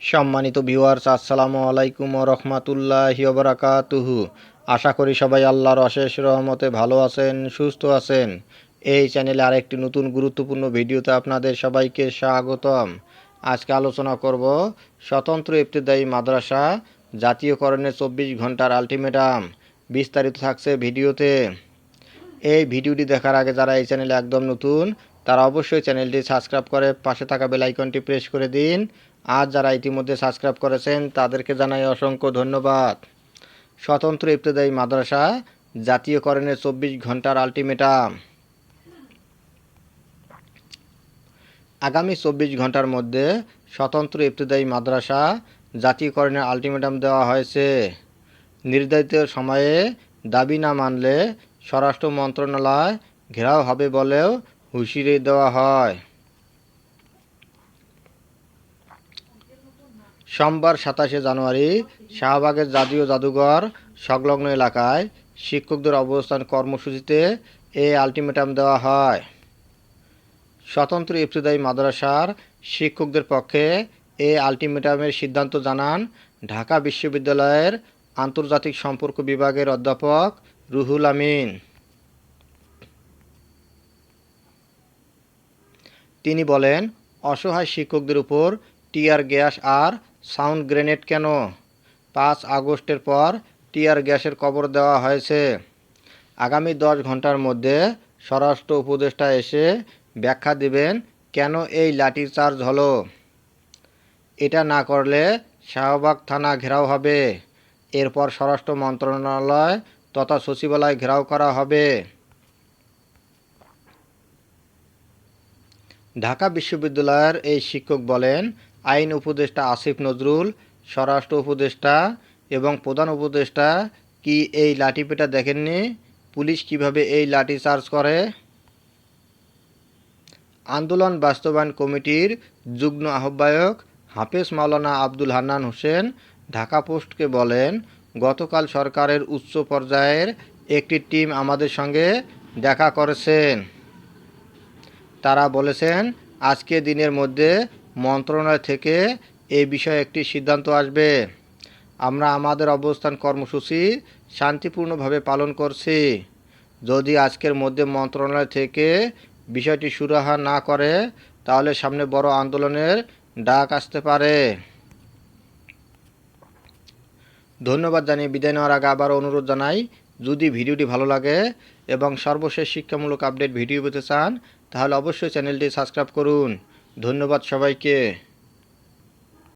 সম্মানিত ভিউয়ার্স, আসসালামু আলাইকুম ওয়া রাহমাতুল্লাহি ওয়া বারাকাতুহু। আশা করি সবাই আল্লাহর অশেষ রহমতে ভালো আছেন, সুস্থ আছেন। এই চ্যানেলে আরেকটি নতুন গুরুত্বপূর্ণ ভিডিওতে আপনাদের সবাইকে স্বাগতম। আজকে আলোচনা করব স্বতন্ত্র ইবতেদায়ী মাদ্রাসা জাতীয়করণের 24 ঘন্টার আলটিমেটাম। বিস্তারিত থাকছে ভিডিওতে। এই ভিডিওটি দেখার আগে যারা এই চ্যানেলে একদম নতুন তারা অবশ্যই চ্যানেলটি সাবস্ক্রাইব করে পাশে থাকা বেল আইকনটি প্রেস করে দিন। আর যারা ইতিমধ্যে সাবস্ক্রাইব করেছেন তাদেরকে জানাই অসংখ্য ধন্যবাদ। স্বতন্ত্র ইবতেদায়ী মাদ্রাসা জাতীয়করণের 24 ঘন্টার আলটিমেটাম। আগামী 24 ঘন্টার মধ্যে স্বতন্ত্র ইবতেদায়ী মাদ্রাসা জাতীয়করণের আলটিমেটাম দেওয়া হয়েছে। নির্ধারিত সময়ে দাবি না মানলে স্বরাষ্ট্র মন্ত্রণালয় ঘেরাও হবে বলেও হুঁশিয়ারি দেওয়া হয়। সোমবার 27শে জানুয়ারি শাহবাগের জাতীয় জাদুঘর সংলগ্ন এলাকায় শিক্ষকদের অবস্থান কর্মসূচিতে এই আলটিমেটাম দেওয়া হয়। স্বতন্ত্র ইবতেদায়ী মাদ্রাসার শিক্ষকদের পক্ষে এই আলটিমেটামের সিদ্ধান্ত জানান ঢাকা বিশ্ববিদ্যালয়ের আন্তর্জাতিক সম্পর্ক বিভাগের অধ্যাপক রুহুল আমিন। তিনি বলেন, অসহায় শিক্ষকদের উপর টিয়ার গ্যাস আর সাউন্ড গ্রেনেড কেন? 5 আগস্টের পর টিয়ার গ্যাসের কবর দেওয়া হয়েছে। আগামী 10 ঘন্টার মধ্যে স্বরাষ্ট্র উপদেষ্টা এসে ব্যাখ্যা দেবেন কেন এই লাঠিচার্জ হলো। এটা না করলে শাহবাগ থানা ঘেরাও হবে। এরপর স্বরাষ্ট্র মন্ত্রণালয় তথা সচিবালয় ঘেরাও করা হবে। ঢাকা বিশ্ববিদ্যালয়ের এই শিক্ষক বলেন, আইন উপদেষ্টা আসিফ নজরুল, স্বরাষ্ট্র উপদেষ্টা এবং প্রধান উপদেষ্টা কি এই লাঠিপেটা দেখেননি? পুলিশ কিভাবে এই লাঠি চার্জ করে? আন্দোলন বাস্তবায়ন কমিটির যুগ্ম আহ্বায়ক হাফেজ মাওলানা আব্দুল হান্নান হোসেন ঢাকা পোস্টকে বলেন, গতকাল সরকারের উচ্চ পর্যায়ের একটি টিম আমাদের সঙ্গে দেখা করেছেন। তারা বলেছেন, আজকে দিনের মধ্যে মন্ত্রণালয় থেকে এই বিষয়ে একটি সিদ্ধান্ত আসবে। আমরা আমাদের অবস্থান কর্মসূচি শান্তিপূর্ণভাবে পালন করছি। যদি আজকের মধ্যে মন্ত্রণালয় থেকে বিষয়টি সুরাহা না করে তাহলে সামনে বড় আন্দোলনের ডাক আসতে পারে। ধন্যবাদ জানিয়ে বিদায় নেওয়ার আগে আবারও অনুরোধ জানাই, যদি ভিডিওটি ভালো লাগে এবং সর্বশেষ শিক্ষামূলক আপডেট ভিডিও পেতে চান তাহলে অবশ্যই চ্যানেলটি সাবস্ক্রাইব করুন। ধন্যবাদ সবাইকে।